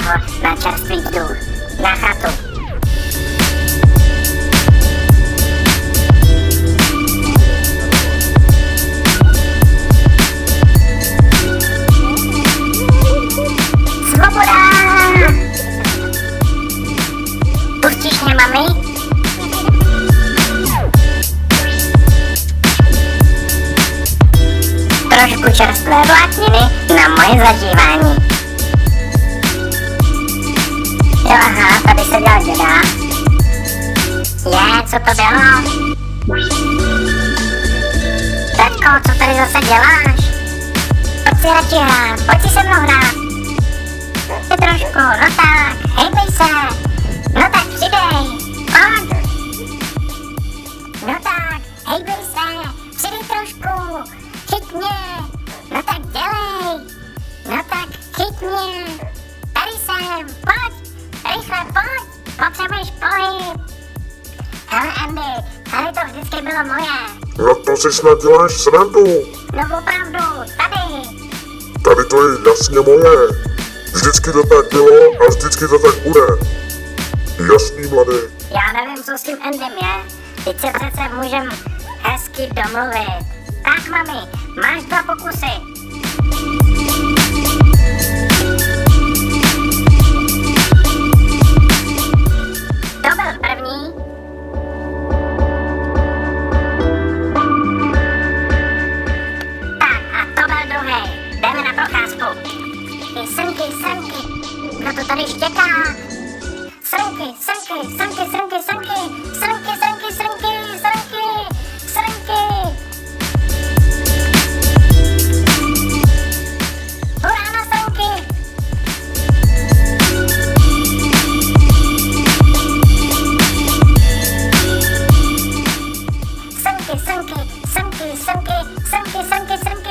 ho na čerstvý vzduch, na chatu. Svoboda! Pustíš mě, mami? Trošku čerstvé vlákniny na moje zažívání. Jo, aha, tady se dělá děda. Co to bylo? Tatko, co tady zase děláš? Pojď si radši hrát, pojď si se mnou hrát. Ty trošku, no tak, hejbej se. No tak přidej, pojď. No tak, hejbej se, přidej trošku. Chyť mě, no tak dělej, no tak chyť mě, tady jsem, pojď, rychle pojď, potřebuješ pohyb. Hele Andy, tady to vždycky bylo moje. No to si snad děláš srandu. No opravdu, tady. Tady to je jasně moje. Vždycky to tak bylo a vždycky to tak bude. Jasný, mladý. Já nevím, co s tím Andym je, teď se přece můžem hezky domluvit. Tak mami, máš 2 pokusy. To byl první. Tak a to byl druhý. Jdeme na procházku. Ty srnky, kdo to tady štěká? Srnky. Hurá na srnky! Srnky.